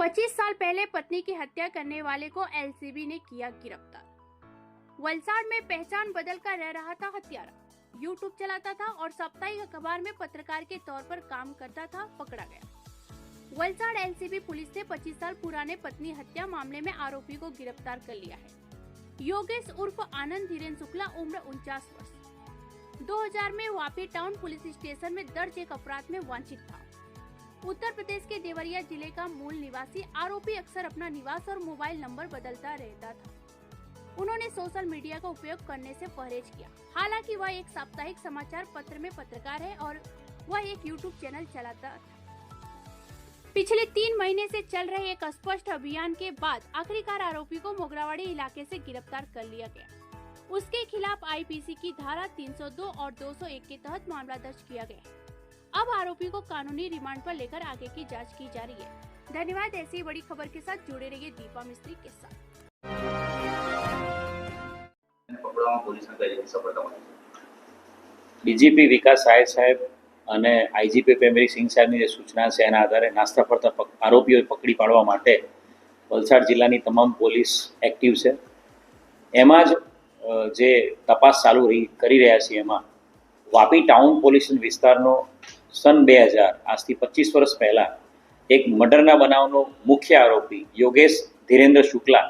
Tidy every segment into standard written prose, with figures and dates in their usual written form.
25 साल पहले पत्नी की हत्या करने वाले को एलसीबी ने किया गिरफ्तार। वलसाड़ में पहचान बदलकर रह रहा था हत्यारा। यूट्यूब चलाता था और साप्ताहिक अखबार में पत्रकार के तौर पर काम करता था, पकड़ा गया। वलसाड़ एलसीबी पुलिस ने 25 साल पुराने पत्नी हत्या मामले में आरोपी को गिरफ्तार कर लिया है। योगेश उर्फ आनंद धीरेन्द्र शुक्ला, उम्र 49 वर्ष, 2000 में वापी टाउन पुलिस स्टेशन में दर्ज एक अपराध में वांछित था। उत्तर प्रदेश के देवरिया जिले का मूल निवासी आरोपी अक्सर अपना निवास और मोबाइल नंबर बदलता रहता था। उन्होंने सोशल मीडिया का उपयोग करने से परहेज किया। हालांकि वह एक साप्ताहिक समाचार पत्र में पत्रकार है और वह एक यूट्यूब चैनल चलाता था। पिछले 3 महीने से चल रहे एक स्पष्ट अभियान के बाद आखिरकार आरोपी को मोगरावाड़ी इलाके से गिरफ्तार कर लिया गया। उसके खिलाफ आईपीसी की धारा 302 और 201 के तहत मामला दर्ज किया गया। अब आरोपी को कानूनी रिमांड पर लेकर आगे की जांच की जा रही है। धन्यवाद। ऐसी ही बड़ी खबर के साथ जुड़े रहिए दीपा मिस्त्री के साथ। ડીજીપી વિકાસ સહાય સાહેબ અને આઈજીપી પ્રેમરી સિંહ સાહેબની જે સૂચના છે એના આધારે નાસ્તા ફરતા આરોપીઓ પકડી પાડવા માટે વલસાડ જિલ્લાની તમામ પોલીસ એક્ટિવ છે। એમાં જ જે તપાસ ચાલુ કરી રહ્યા છીએ એમાં વાપી ટાઉન પોલીસ વિસ્તારનો સન 2000 આજથી 25 વર્ષ પહેલાં એક મર્ડરના બનાવનો મુખ્ય આરોપી યોગેશ ધીરેન્દ્ર શુક્લા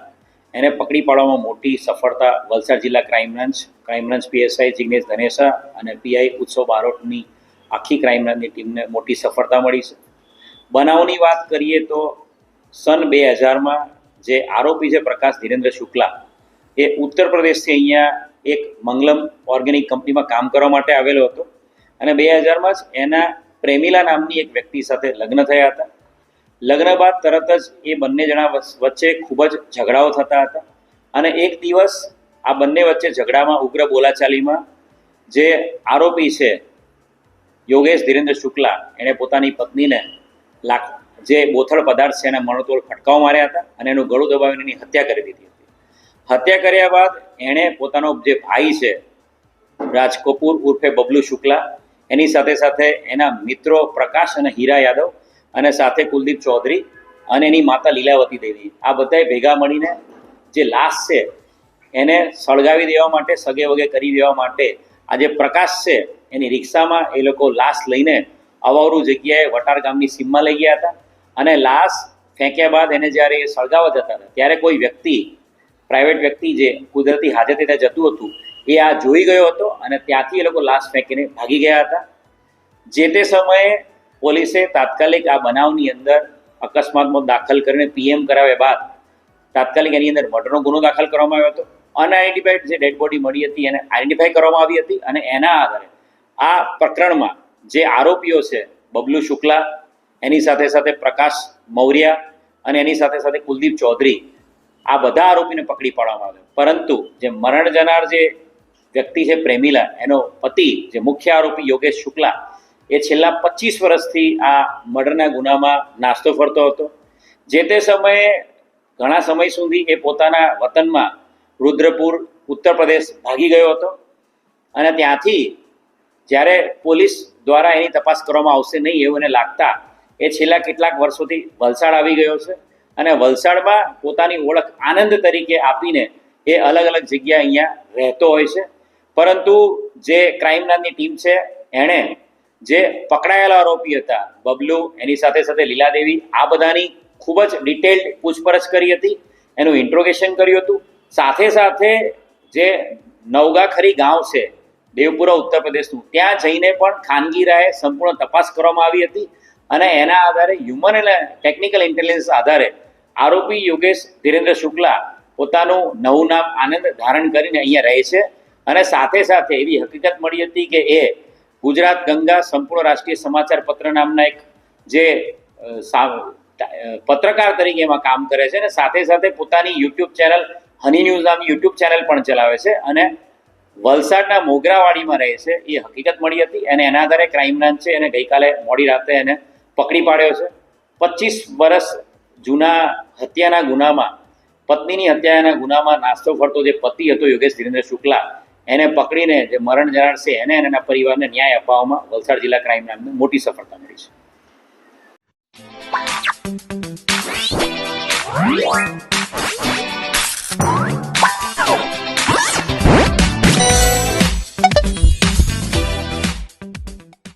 એને પકડી પાડવામાં મોટી સફળતા વલસાડ જિલ્લા ક્રાઇમ બ્રાન્ચ પીએસઆઈ જિગ્નેશ ધનેસા અને પીઆઈ ઉત્સવ બારોટની આખી ક્રાઇમ બ્રાન્ચની ટીમને મોટી સફળતા મળી છે। બનાવની વાત કરીએ તો સન 2000માં જે આરોપી છે પ્રકાશ ધીરેન્દ્ર શુક્લા એ ઉત્તર પ્રદેશથી અહીંયા એક મંગલમ ઓર્ગેનિક કંપનીમાં કામ કરવા માટે આવેલો હતો અને 2000માં જ એના પ્રેમિલા નામની એક વ્યક્તિ સાથે લગ્ન થયા હતા। લગ્ન બાદ તરત જ એ બંને જણા વચ્ચે ખૂબ જ ઝઘડાઓ થતા હતા અને એક દિવસ આ બંને વચ્ચે ઝઘડામાં ઉગ્ર બોલાચાલીમાં જે આરોપી છે યોગેશ ધીરેન્દ્ર શુક્લા એણે પોતાની પત્નીને જે બોથડ પદાર્થ છે એના મણોતોડ ફટકાઓ માર્યા હતા અને એનું ગળું દબાવીને એની હત્યા કરી દીધી હતી। હત્યા કર્યા બાદ એણે પોતાનો જે ભાઈ છે રાજ કપૂર ઉર્ફે બબલુ શુક્લા એની સાથે સાથે એના મિત્રો પ્રકાશ અને હીરા યાદવ અને સાથે કુલદીપ ચૌધરી અને એની માતા લીલાવતી દેવી આ બધાએ ભેગા મળીને જે લાશ છે એને સળગાવી દેવા માટે સગે વગે કરી દેવા માટે આ જે પ્રકાશ છે એની રિક્ષામાં એ લોકો લાશ લઈને અવાવરું જગ્યાએ વટાર ગામની સીમમાં લઈ ગયા હતા અને લાશ ફેંક્યા બાદ એને જ્યારે એ સળગાવવા જતા હતા ત્યારે કોઈ વ્યક્તિ પ્રાઇવેટ વ્યક્તિ જે કુદરતી હાજતે ત્યાં જતું હતું એ આ જોઈ ગયો હતો અને ત્યાંથી એ લોકો લાશ ફેંકીને ભાગી ગયા હતા। જે તે સમયે પોલીસે તાત્કાલિક આ બનાવની અંદર અકસ્માતમાં દાખલ કરીને પીએમ કરાવ્યા બાદ તાત્કાલિક એની અંદર મર્ડરનો ગુનો દાખલ કરવામાં આવ્યો હતો। અનઆઇડેન્ટિફાઈડ જે ડેડ બોડી મળી હતી એને આઈડેન્ટિફાઈ કરવામાં આવી હતી અને એના આધારે આ પ્રકરણમાં જે આરોપીઓ છે બબલુ શુક્લા એની સાથે સાથે પ્રકાશ મૌર્યા અને એની સાથે સાથે કુલદીપ ચૌધરી આ બધા આરોપીને પકડી પાડવામાં આવ્યો। પરંતુ જે મરણ જનાર જે વ્યક્તિ છે પ્રેમિલા એનો પતિ જે મુખ્ય આરોપી યોગેશ શુક્લા એ છેલ્લા 25 વર્ષથી આ મર્ડરના ગુનામાં નાસ્તો ફરતો હતો। જે તે સમયે ઘણા સમય સુધી એ પોતાના વતનમાં રુદ્રપુર ઉત્તર પ્રદેશ ભાગી ગયો હતો અને ત્યાંથી જ્યારે પોલીસ દ્વારા એની તપાસ કરવામાં આવશે નહીં એવું એને લાગતા એ છેલ્લા કેટલાક વર્ષોથી વલસાડ આવી ગયો છે અને વલસાડમાં પોતાની ઓળખ આનંદ તરીકે આપીને એ અલગ અલગ જગ્યા અહીંયા રહેતો હોય છે। પરંતુ જે ક્રાઇમ બ્રાન્ચની ટીમ છે એણે જે પકડાયેલા આરોપી હતા બબલુ એની સાથે સાથે લીલાદેવી આ બધાની ખૂબ જ ડિટેલ્ડ પૂછપરછ કરી હતી, એનું ઇન્ટ્રોગેશન કર્યું હતું। સાથે સાથે જે નવગાખરી ગાંવ છે દેવપુરા ઉત્તર પ્રદેશનું ત્યાં જઈને પણ ખાનગી રાહે સંપૂર્ણ તપાસ કરવામાં આવી હતી અને એના આધારે હ્યુમન અને ટેકનિકલ ઇન્ટેલિજન્સ આધારે આરોપી યોગેશ ધીરેન્દ્ર શુક્લા પોતાનું નવું નામ આનંદ ધારણ કરીને અહીંયા રહે છે અને સાથે સાથે એવી હકીકત મળી હતી કે એ ગુજરાત ગંગા સંપૂર્ણ રાષ્ટ્રીય સમાચાર પત્ર નામના એક જે પત્રકાર તરીકે એમાં કામ કરે છે અને સાથે સાથે પોતાની યુટ્યુબ ચેનલ હની ન્યૂઝ નામની યુટ્યુબ ચેનલ પણ ચલાવે છે અને વલસાડના મોગરાવાડીમાં રહે છે એ હકીકત મળી હતી અને એના આધારે ક્રાઇમ બ્રાન્ચ છે એને ગઈકાલે મોડી રાતે એને પકડી પાડ્યો છે। 25 વર્ષ જૂના હત્યાના ગુનામાં પત્નીની હત્યાના ગુનામાં નાસ્તો ફરતો જે પતિ હતો યોગેશ ધીરેન્દ્ર શુક્લા એને પકડીને જે મરણ જનાર છે એને એના પરિવારને ન્યાય અપાવવામાં વલસાડ જિલ્લા ક્રાઇમ બ્રાન્ચને મોટી સફળતા મળી છે। છે.